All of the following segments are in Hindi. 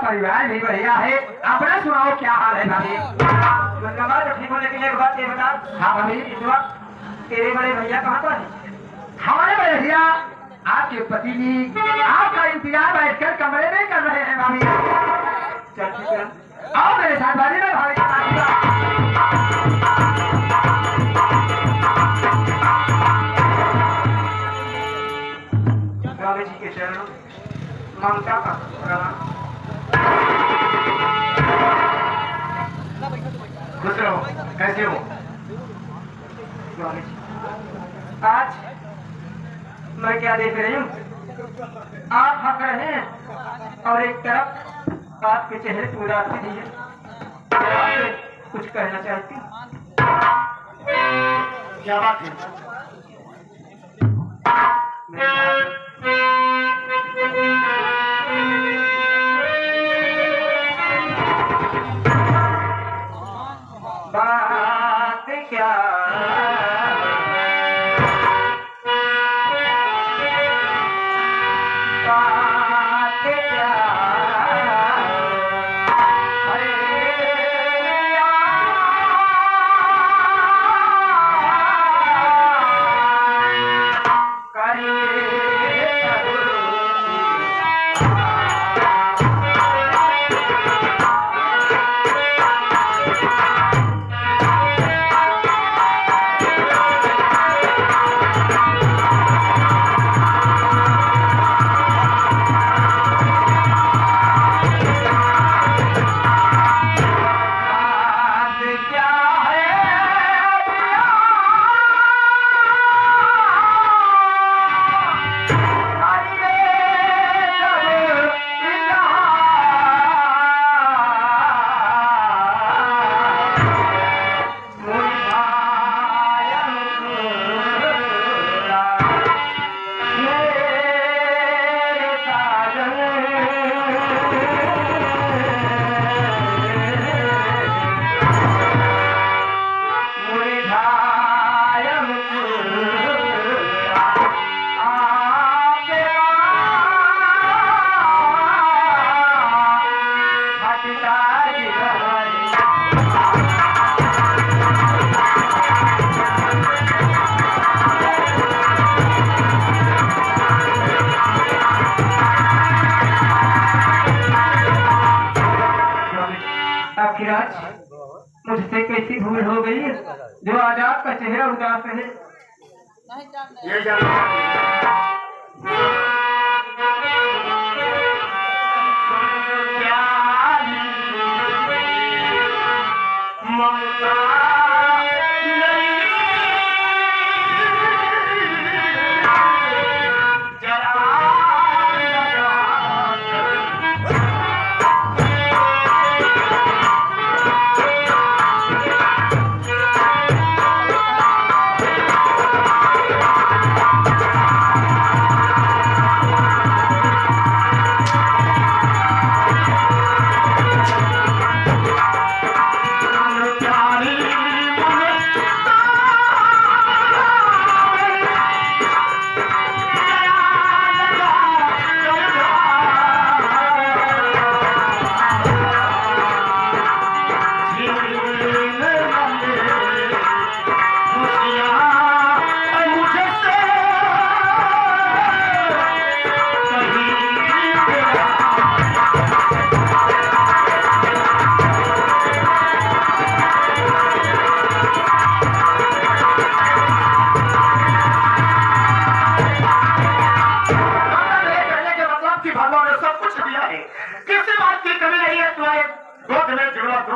परिवार भी बढ़िया है। अपना सुनाओ क्या हाल है भाभी? तो ठीक होने के लिए एक बात ये बता। हाँ भाभी। इस वक्त तेरे बड़े भैया कहाँ पर हैं? हमारे बड़े भैया आपके पति जी आपका इंतजार बैठकर कमरे में कर रहे हैं भाभी। चल ठीक है, आओ मेरे साथ भाभी में भाभी स्वामी जी के चरणों ममता का प्रणाम। खुश रहो, कैसे हो? स्वामी जी, आज मैं क्या देख रही हूँ, आप हंस रहे हैं और एक तरफ आपके चेहरे की उदासी दी है। आपसे कुछ कहना चाहती हूँ। क्या बात है? बात क्या मुझसे कैसी भूल हो गई जो आज आपका चेहरा उदास है? ये जानना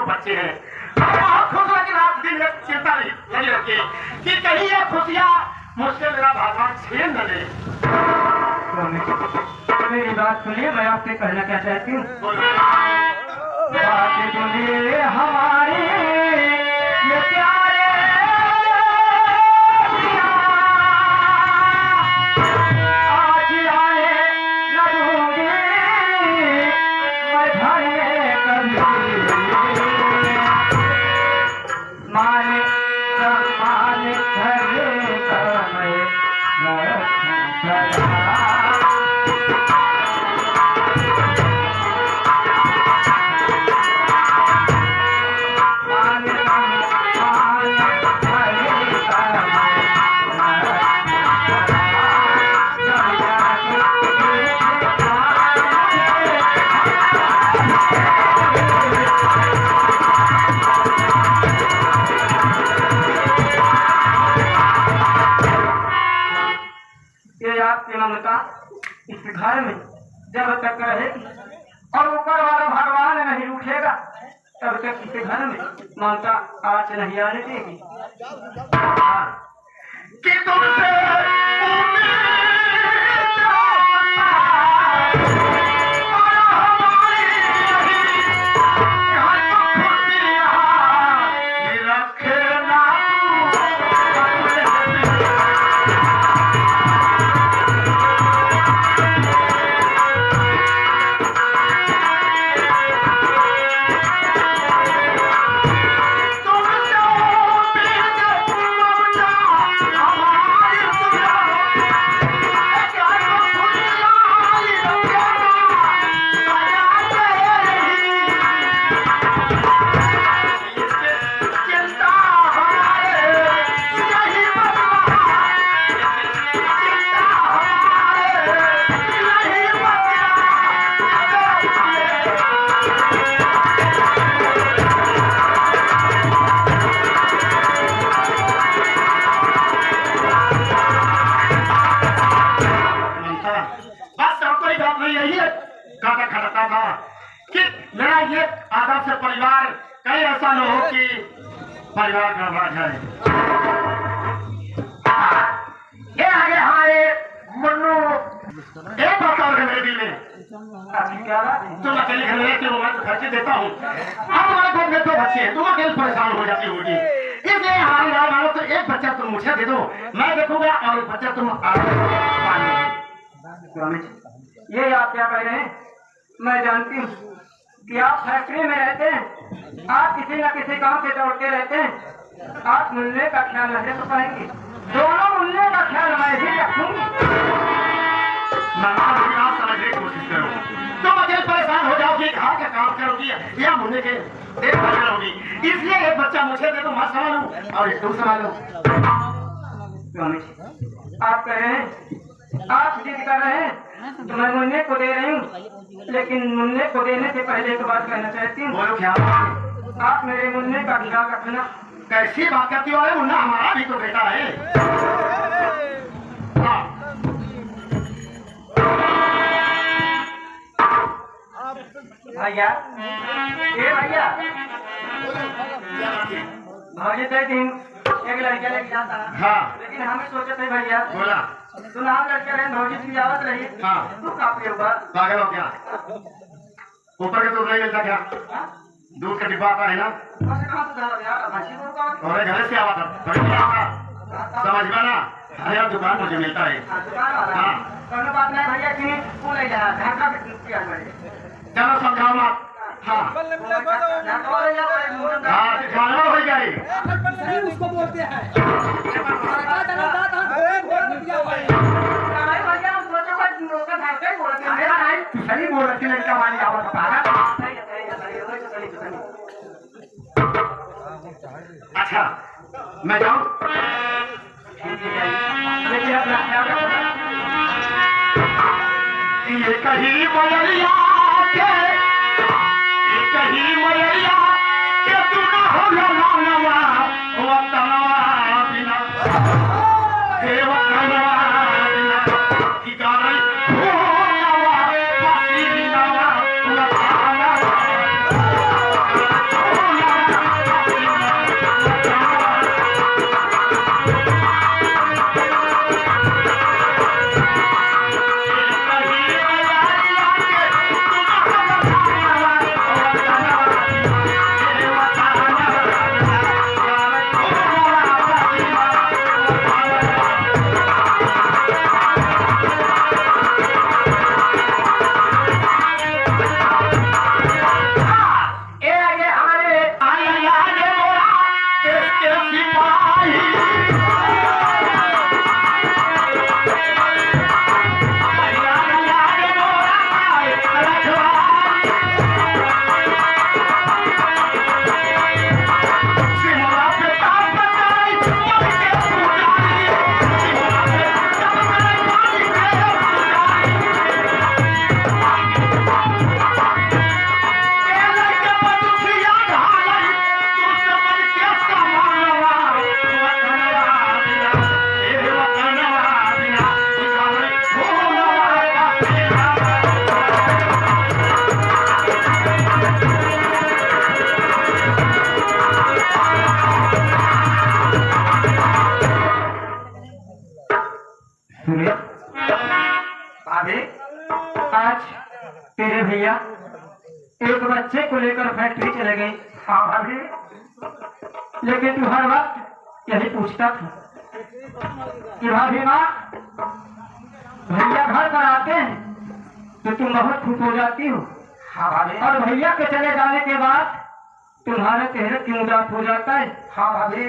बच्चे हैं। खुश लेकिन आप दिन में चिंता नहीं रखिए कि कहीं ये खुशियाँ मुझसे मेरा भगवान छीन न ले। मेरी बात सुनिए, मैं आपसे कहना क्या चाहती हूँ। बात सुनिए हमारी ये प्यारे पिया, आज आए न दूंगी मैं घरे कभी, मान सम्मान घरे का मैं आपकी ममता इस घर में जब तक रहेगी और ऊपर वाला भगवान नहीं उठेगा तब तक इस घर में ममता आँच नहीं आने देगी। कि तुमसे परिवार कहीं ऐसा न हो कि परिवार गड़बड़ जाए। ये आगे हमारे मुन्नू एक बात और है मेरे दिल में, तुम अकेले घर में रहती हो, मैं तो खर्चे देता हूँ। अब हमारे घर में 2 बच्चे हैं, तुम अकेले परेशान हो जाती होगी, इसलिए हमारी राय मानो तो एक बच्चा तुम मुझे दे दो, मैं देखूंगा, और एक बच्चा तुम ये आप क्या कह रहे हैं? मैं जानती हूँ कि आप फैक्ट्री में रहते हैं, आप किसी न किसी काम से दौड़ते रहते हैं, आप मुन्ने का ख्याल नहीं रख पाएंगे। दोनों मुन्ने का ख्याल मैं ही रखूंगी। समझने की कोशिश करो, तुम अकेले परेशान हो जाओगी, घर का काम करोगी या मुन्ने के देखभाल करोगी, इसलिए एक बच्चा मुझे दे दो, मैं संभालूं और तुम संभालो। आप कह रहे हैं, आप जिद कर रहे हैं तो मैं मुन्ने को दे रही हूँ, लेकिन मुन्ने को देने से पहले एक बात कहना चाहती हूँ। बोलो क्या? आप मेरे मुन्ने का ख्याल रखना। कैसी बात करती हो? मुन्ना हमारा भी तो बेटा है। भैया, ये भैया भाजी तय दिन एक लड़का लेके जाता है। हाँ। लेकिन हमें सोचे थे भैया, बोला सुना लड़के रहे भौजी की आवत रही। हाँ। तू काफी ऊपर पागल हो क्या? ऊपर के तो नहीं मिलता क्या? दूध का डिब्बा आता है ना, और घर से आवा था समझ में ना, हर दुकान मुझे मिलता है। हाँ। बात नहीं भैया की चलो समझाओ मत। हाँ हाँ हो जाए उसको बोलते हैं। सही बोल रही लड़का वाली आवत अच्छा मैं जाऊँ? ये कहीं मलरिया के, ये कहीं मलरिया के तू न हो नवा वो तनवा बिना देव तनवा बिना की गाने हो नवा पासी नवा वो तनवा आज तेरे भैया एक बच्चे को लेकर फैक्ट्री चले गए। हाँ भाभी। लेकिन तू हर वक्त यही पूछता था कि भाभी माँ, भैया घर पर आते हैं तो तुम बहुत खुश हो जाती हो, हाँ भाभी। और भैया के चले जाने के बाद तुम्हारा चेहरा क्यों उदास हो जाता है? हाँ भाभी।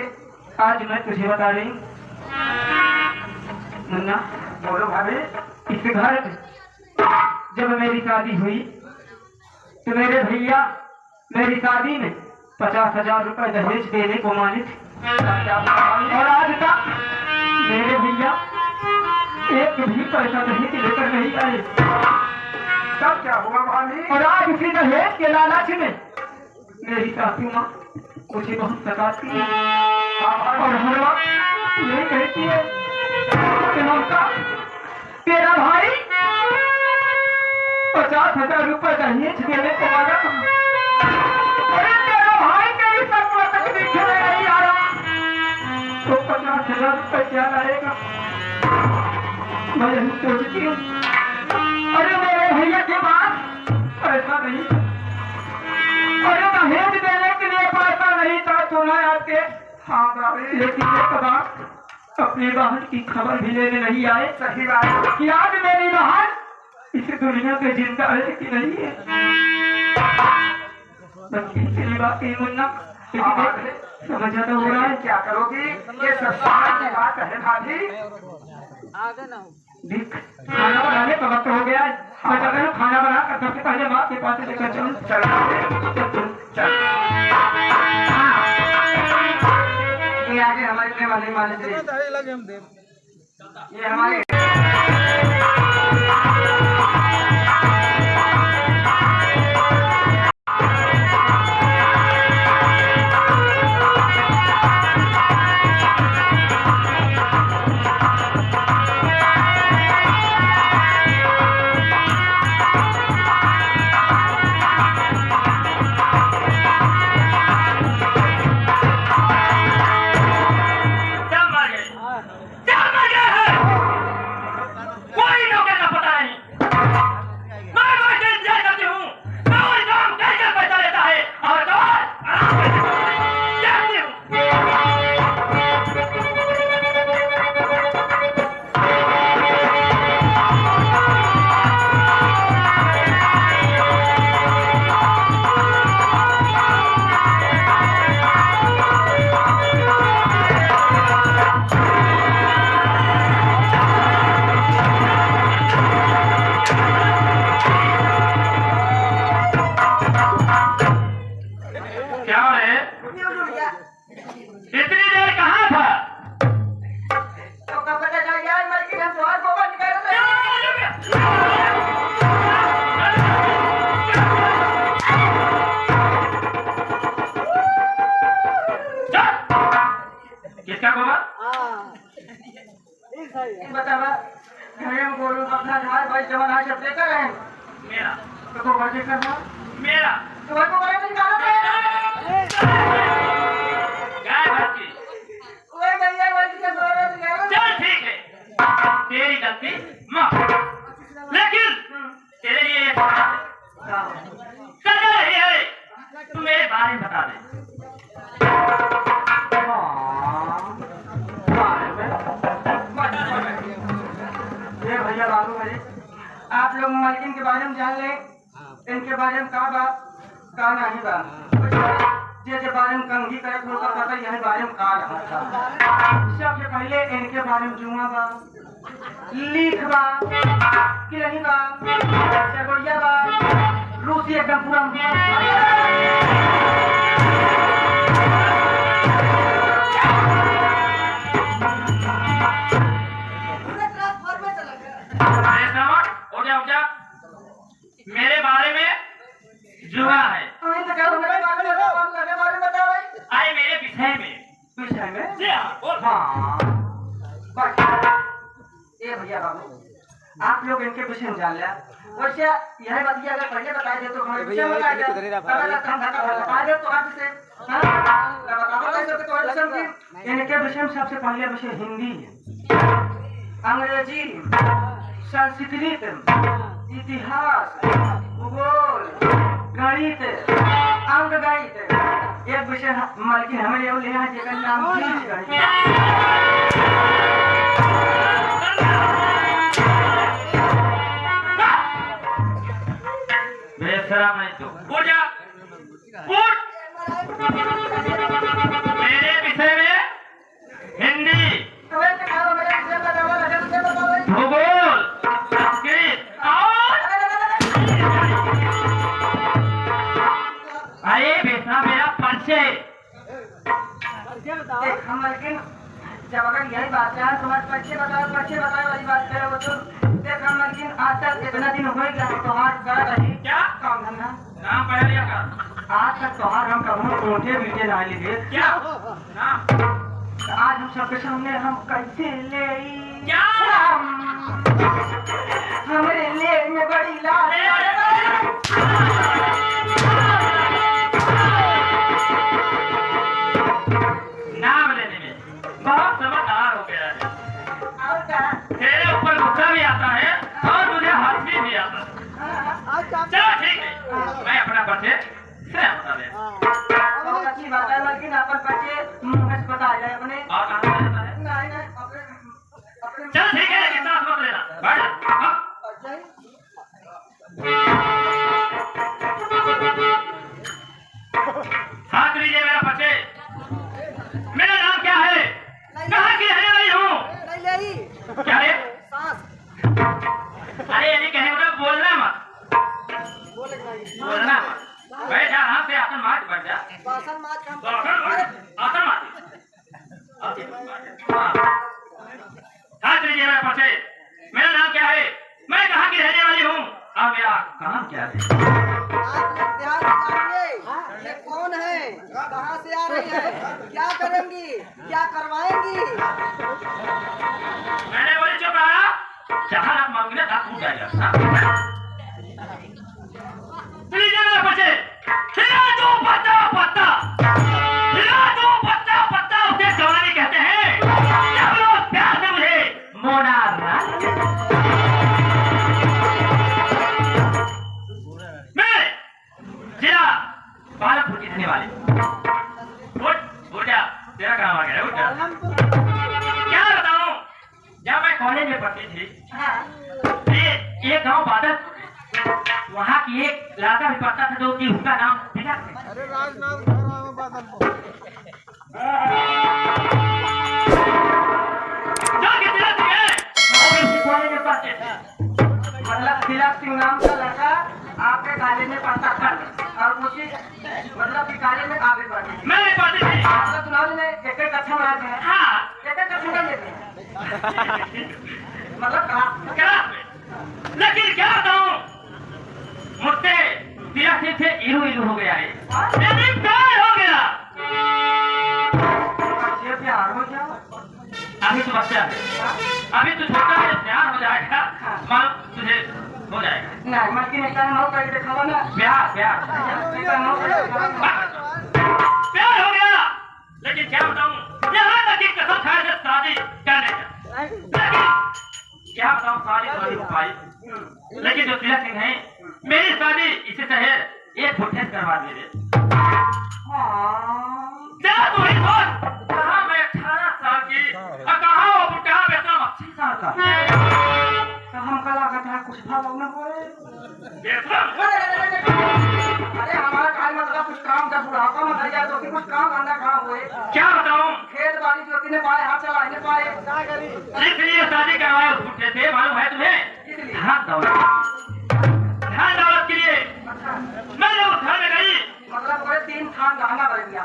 आज मैं तुझे बता रही हूँ मुन्ना। बोलो भाभी। इस घर में जब मेरी शादी हुई तो मेरे भैया मेरी शादी में 50,000 रुपए दहेज देने को माने थे, और आज तक मेरे भैया एक भी पैसा दहेज लेकर नहीं आए। तब क्या हुआ भाभी? और आज इसी दहेज के लालच में मेरी सासू माँ मुझे बहुत सताती है, और हर वक्त यही कहती है कि ममता, तेरा भाई 50,000 रुपए दहेज देने को मांगा था। अरे तेरा भाई तेरी सपना तक दिखे नहीं आ रहा तो 50,000 रुपए क्या लाएगा? मैं यही सोचती हूँ। अरे मेरे भैया के पास पैसा नहीं, अरे दहेज देने के लिए पैसा नहीं था सुना आपके। हाँ भाभी। लेकिन एक बात, अपनी बहन की खबर भी लेने नहीं आए। सही बात कि आज मेरी बहन इस दुनिया पे जिंदा है कि नहीं है। बस इतनी बात ही मुन्ना, समझ आता हो रहा है। क्या करोगी? ये सब समझ की बात है भाभी। देख, खाना बनाने का वक्त हो गया है। मैं कह रहा हूँ खाना बना कर सबसे पहले माँ के पास लेकर चलो। चल। ये आगे हमारे लिए वाले माने थे। ये हमारे बतावा घरे में बोलू अपना झाड़ भाई जवान आज अब लेकर रहे मेरा तो बर्थडे करना मेरा तो भाई को बड़े में निकालो गाय भक्ति ओए भैया भाई के दोरे निकालो। चल ठीक है, तेरी गलती माफ, लेकिन तेरे लिए सजा रही है। तू मेरे बारे में बता दे। भैया बाबू मेरे, आप लोग मालकिन के बारे में जान लें, इनके बारे में का बात का नहीं बात जे बारे में कंघी करे तो पता यही बारे में का रहा था। सबसे पहले इनके बारे में जुआ बा, लीख बा, किलनी बा, चकोरिया बा, रूसी एकदम पूरा मेरे बारे में जुआ है। आए मेरे विषय में ये भैया बाबू आप लोग इनके विषय में जान लिया। वैसे यह बात अगर पहले बता दे तो हमारे विषय में बता दे तो आप इसे इनके विषय में सबसे पहले विषय हिंदी है, अंग्रेजी, संस्कृत, इतिहास, भूगोल, गणित, अंक गणित, एक विषय मालकिन हमें ये लिया है जेकर नाम बीज गणित। बेशरम नहीं तू उठ जा उठ। मेरे विषय में हिंदी, भूगोल, संस्कृत और अरे बेटा मेरा परिचय। देख हम मालकिन जब अगर यही बात है तुम्हारे परिचय बताओ वाली बात करो वो तो देख हम मालकिन आज तक इतना दिन हो गया तुम्हार कर रही क्या काम धंधा नाम पढ़ लिया कर। आज तक त्योहार हम कहूँ ऊँटे बीटे ना लिए क्या नाम आज हम सबके सामने हम कैसे ले क्या हमारे ले में बड़ी लाल नाम लेने में बहुत समझदार हो गया है। और क्या तेरे ऊपर गुस्सा भी आता है और मुझे हंसी भी आता है। चलो ठीक है मैं अपना परिचय स्वयं बता दे। बहुत अच्छी बात है लेकिन अपन बच्चे मुंह से बता जाए अपने और कहाँ से रहता है? नहीं अपने चल ठीक है लेकिन सांस मत लेना बैठ जा। हाँ। हाथ लीजिए मेरा परिचय। मेरा नाम क्या है? कहाँ की रहने वाली हूँ? क्या रे? अरे यदि कहे उधर बोलना मत बोलना मत। बैठ जा आराम से आसन मार बैठ जा। आसन मार। हाथ लीजिए मेरा परिचय। मेरा नाम क्या है? मैं कहाँ की रहने वाली हूँ और मेरा काम क्या है? ये कौन है? कहाँ से आ रही है? क्या करेंगी? क्या करवाएंगी? मैंने बोली चुप रहा। जहाँ आप मांगोगे ना दांत टूट जाएगा। लीजिए मेरा परिचय। हिला दो पत्ता उसे जवानी कहते हैं। जब लोग प्यार से मुझे मोना मैं जिला पालमपुर की रहने वाली। उठ जा तेरा काम आ गया। उठ जा। क्या बताऊं जब मैं कॉलेज में पढ़ती थी ये गांव बादलपुर वहाँ की एक लड़का भी पढ़ता था जो कि उसका नाम तिलक है। अरे राजनाथ जो कि तिलक सिंह है वो भी उसी कॉलेज में पढ़ते थे। मतलब तिलक सिंह नाम का लड़का आपके कॉलेज में पढ़ता था और उसी मतलब कि कॉलेज में आप भी पढ़ते थे। मैं भी पढ़ती थी। मतलब चुनाव में एक कक्षा में आते हैं हाँ एक कक्षा में लेते हैं मतलब क्लास में। लेकिन क्या बताऊं मुझसे तिलक सिंह से इलू हो गया है। लेकिन प्यार हो गया। ये प्यार हो क्या अभी तो बच्चा है। अभी तो छोटा है प्यार हो जाएगा मालूम तुझे हो जाएगा। नहीं मलकिन एक टाइम हो करके दिखावा ना प्यार एक टाइम हो करके दिखावा प्यार हो गया। लेकिन क्या बताऊं यहाँ तक कि कसम खाए से शादी करने का। लेकिन क्या बताऊं शादी तो नहीं हो पाई। लेकिन जो तिलक सिंह है मेरी शादी इसी शहर एक फुट करवा दे रहे। जरा तू ही सोच कहाँ मैं 18 साल की और कहाँ वो बुढ़ा बेटा 80 साल का। तो हम कला करते हैं कुछ भाव न बोले अरे हमारा खाली मतलब कुछ काम जब बुढ़ापा में जाए तो कुछ काम धंधा काम हुए क्या बताऊं खेत बाड़ी जो कि पाए हाथ चला नहीं पाए इसलिए शादी करवाए उस बुढ़े से मालूम है तुम्हें धन दौलत के लिए मैं जब उस घर में गई मतलब पूरे 3 खान गहना भर दिया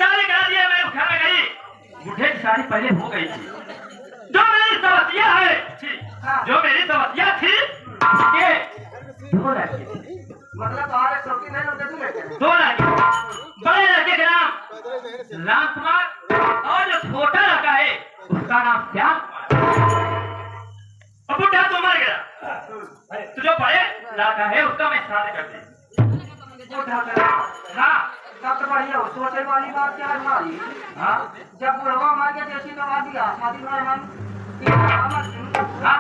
शादी करा दिया। मैं उस घर में गई बुढ़े की शादी पहले हो गई थी। जो मेरी सवतिया है जो मेरी सवतिया थी ये 2 लड़के थे। मतलब तुम्हारे शौकीन नहीं होते तुम लेते 2 लड़के बड़े लड़के का नाम राम कुमार और जो छोटा लड़का है उसका नाम श्याम कुमार। और बुढ़ा तो मर गया तो जो बड़े लड़का है उसका मैं शादी कर दी। हाँ तब तो बढ़िया हो सोचे वाली बात क्या है हमारी हाँ जब बुढ़वा मार के जैसी तो दिया शादी में हम हाँ?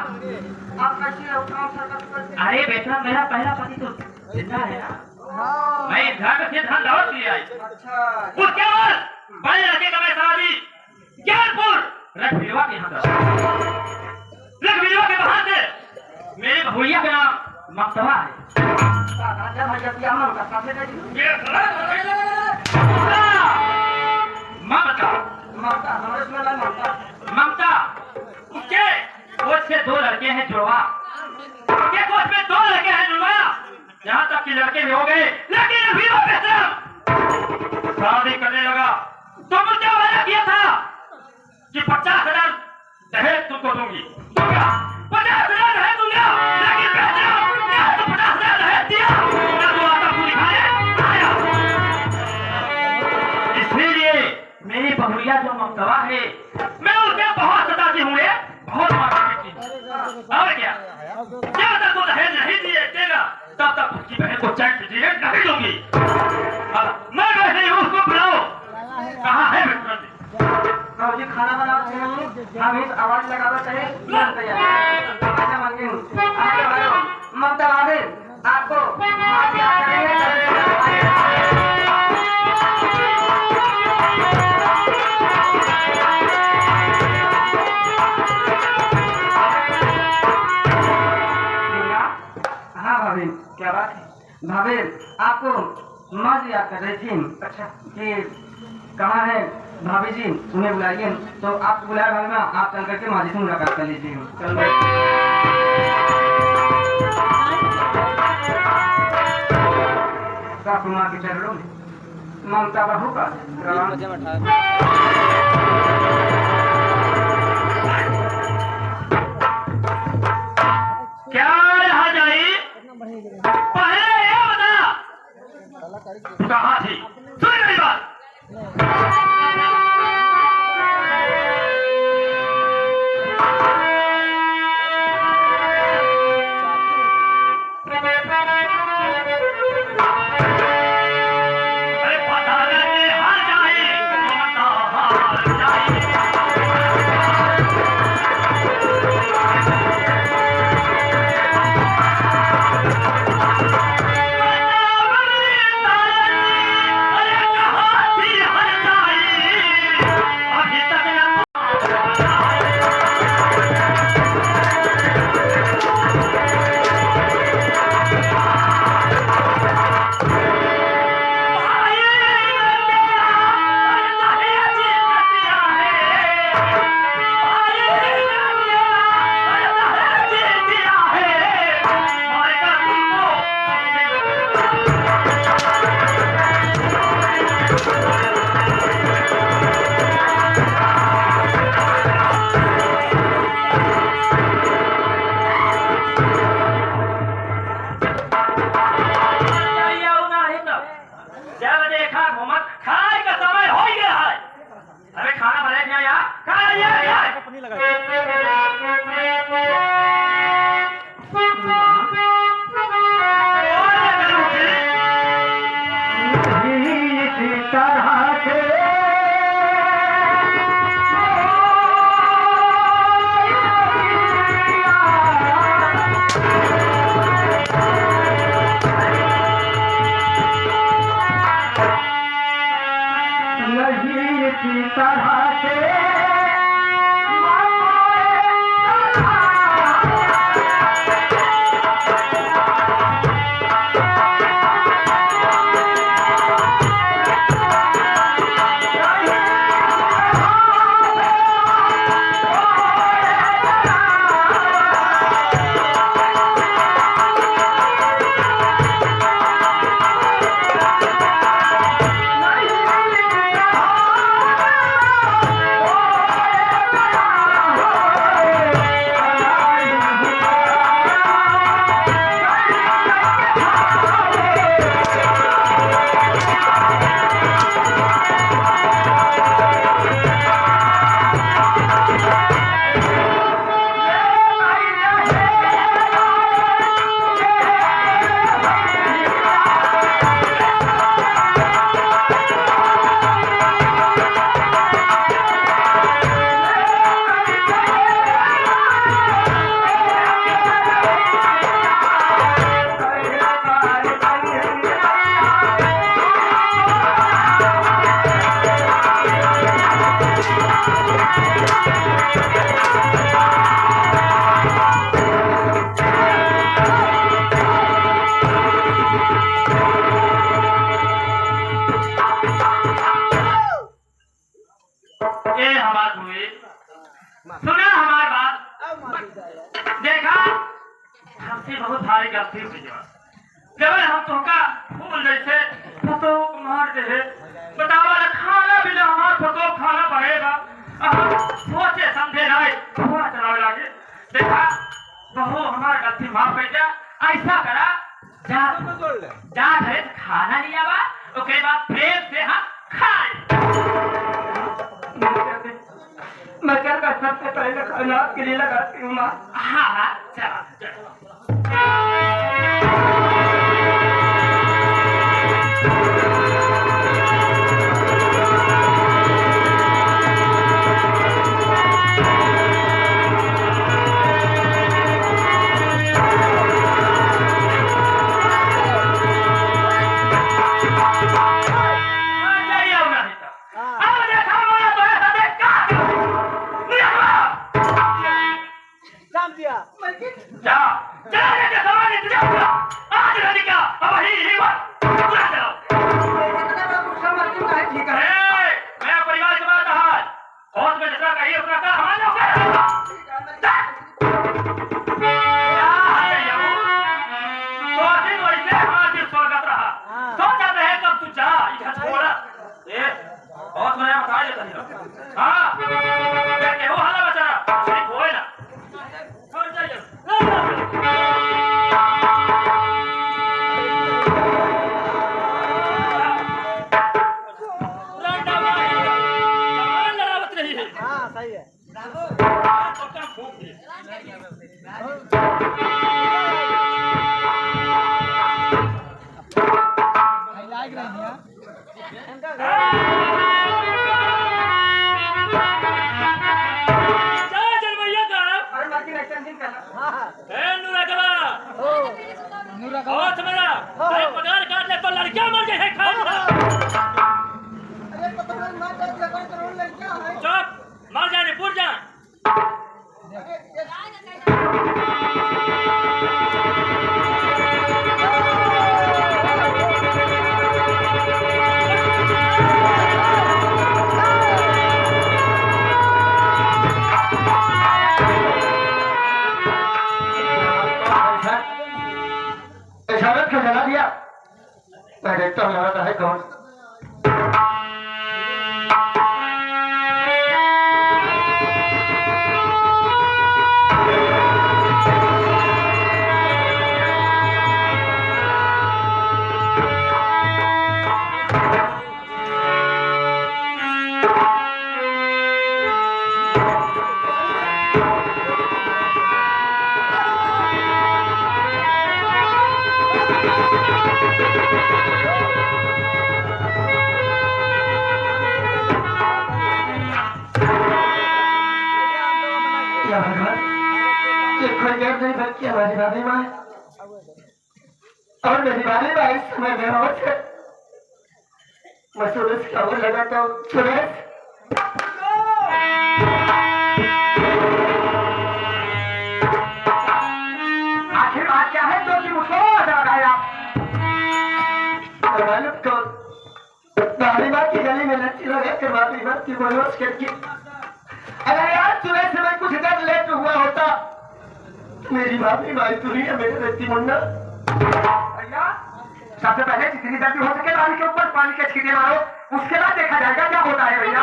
आप कैसे हो काम सर्कस करते हैं? अरे बेटा मेरा पहला पति तो जिंदा है ना। हाँ मैं इस घर से धन दौलत लिए आई। अच्छा उसके बाद बड़े लड़के का मैं शादी ज्ञानपुर रघुवीरवा के यहाँ करा। रघुवीरवा के बाहर से मेरे भैया का नाम मक्तवा है। राजा भैया की अमन का साथे दे दी ममता माता हमारे में ना माता ममता उसके कोच से 2 लड़के हैं जुड़वा। उसके कोच में 2 लड़के हैं जुड़वा। यहाँ तक कि लड़के भी हो गए लेकिन अभी वो बेहतर शादी करने लगा तो मुझे वादा किया था कि 50,000 दहेज तुमको दूंगी। दूंगा 50,000 दहेज दूंगा लेकिन बेहतर तो 50,000 दहेज दिया ना तो आता पूरी खाने आया। इसलिए मेरी बहुरिया जो ममतवा है मैं उसे बहुत सताती हूँ बहुत मारती हूँ। और क्या जब तक वो दहेज नहीं देगा तब तक उसकी बहन को चैन से जीने नहीं दूंगी। मैं बैठे हूँ उसको बुलाओ। कहाँ है बाबू जी खाना बनाते हैं हम इस आवाज लगाते हैं तुरंत तैयार अच्छा मालकिन आगे बढ़ो ममता भाभी आपको मार दिया करेंगे हाँ भाभी क्या बात है भाभी आपको मार दिया कर रही थी अच्छा कि कहाँ है भाभी जी उन्हें बुलाइए तो आप बुलाए भाभी माँ आप चल करके माँ जी से मुलाकात कर लीजिए चलो सासू माँ के चरणों में ममता बहू का क्या यहाँ जाई पहले ये बता तू कहाँ थी सुन मेरी बात। अरे पता नहीं हर जाए ममता हार जाए। जब देखा घूमत खाए का समय हो गया है। अरे खाना बना दिया यार हमसे बहुत भारी गलती हुई जवान। जब हम तुमका फूल जैसे फतो मार दे बतावा ना खाना भी ना हमार फतो खाना पड़ेगा। हम सोचे समझे नहीं हुआ चलावे लागे। देखा बहू हमार गलती माफ कर जा। ऐसा करा जा जा घरे से खाना लिया बा उसके बाद प्रेम से हम खाए। मैं क्या कर सकते पहले खाना के लिए लगाती हूँ माँ। हाँ हाँ चलो मैं देखता हूँ लगा है कौन। नहीं बल्कि हमारी भाभी माँ और मेरी भाभी माँ इस समय बेहोश है। मैं सुरेश का वो लगाता हूँ। सुरेश आखिर बात क्या है जो कि मुझको लगाया मालूम तो भाभी माँ की गली में लच्ची लगा कर भाभी माँ की बेहोश करके अगर यार सुरेश से मैं कुछ देर लेट हुआ होता मेरी भाभी भाई दुनिया में रहती मुन्ना। भैया सबसे पहले जितनी जल्दी हो सके पानी के ऊपर पानी के छींटे मारो उसके बाद देखा जाएगा क्या होता है भैया।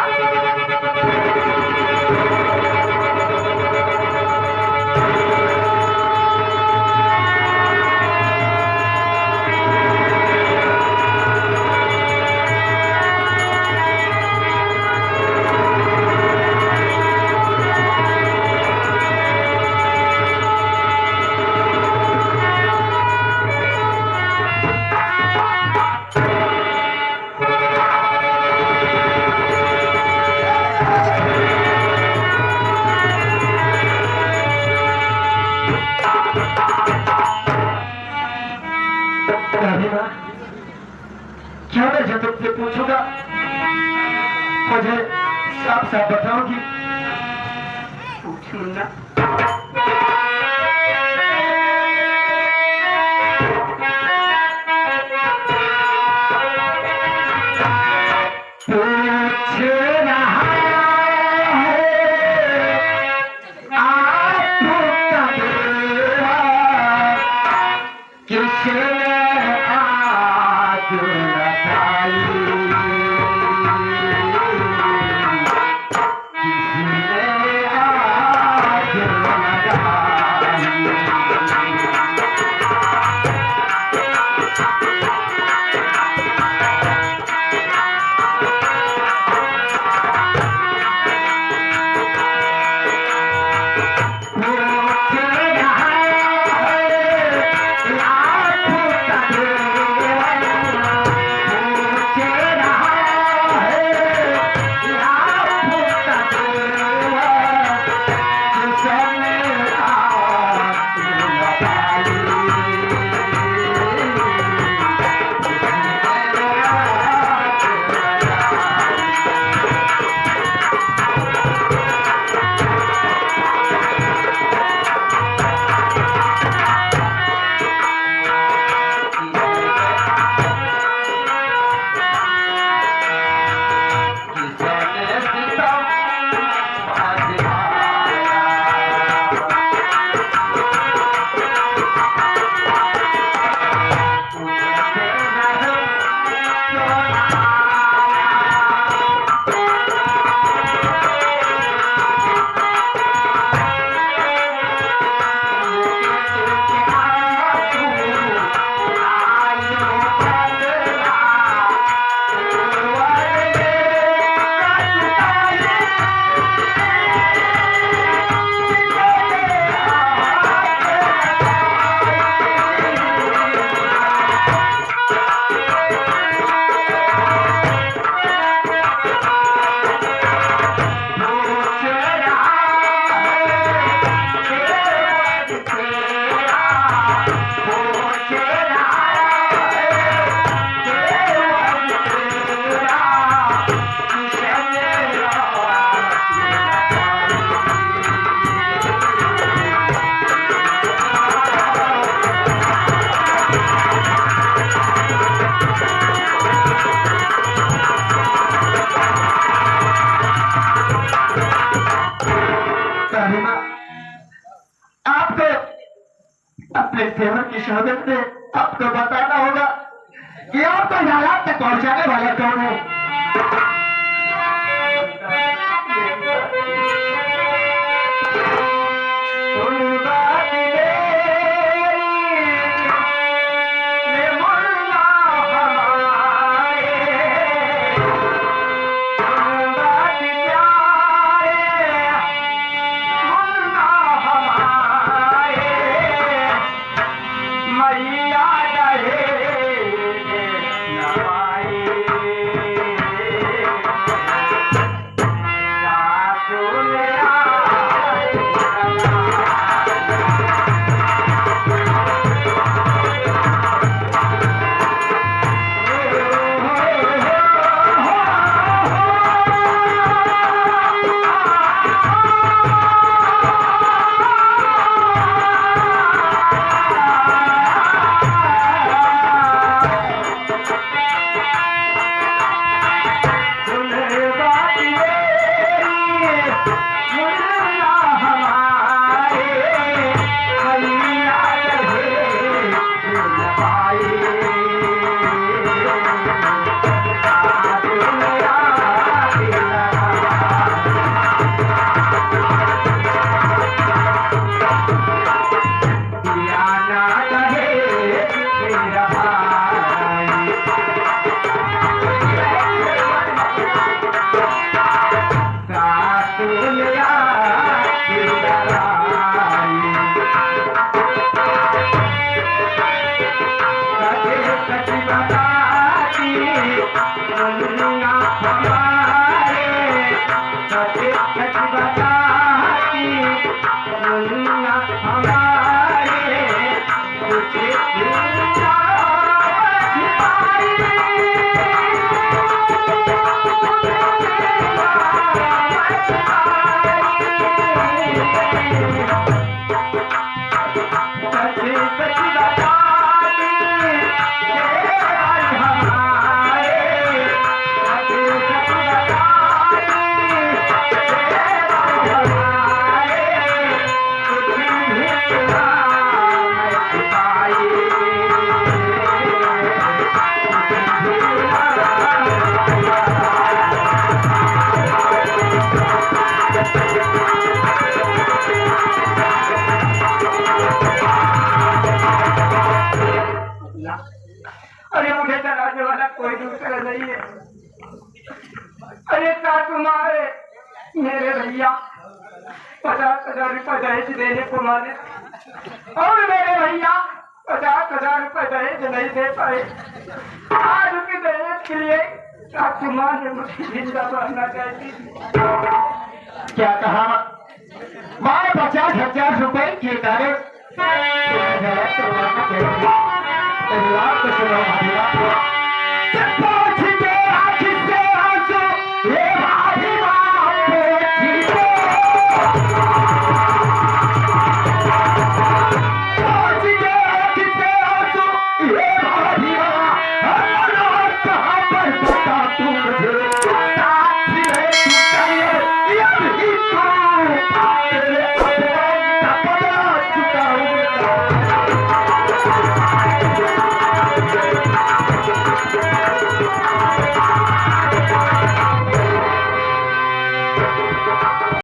क्या मैं जब तुमसे पूछूंगा मुझे साफ साफ बताओगी? पूछूंगा अपने सेवक की शहादत से आपको बताना होगा कि आपको हालात तक पहुंचाने वाला कौन है। अरे मुझे चलाने वाला कोई दूसरा नहीं है। अरे तुम्हारे मेरे भैया 50,000 रुपए दहेज देने को माने और मेरे भैया 50,000 रुपए दहेज नहीं दे पाए। आज उनके दहेज के लिए माँ ने मुझे जिंदा मारना चाहती थी। क्या कहा? माँ ने 50,000 रुपए के कारण परिवार को सुनो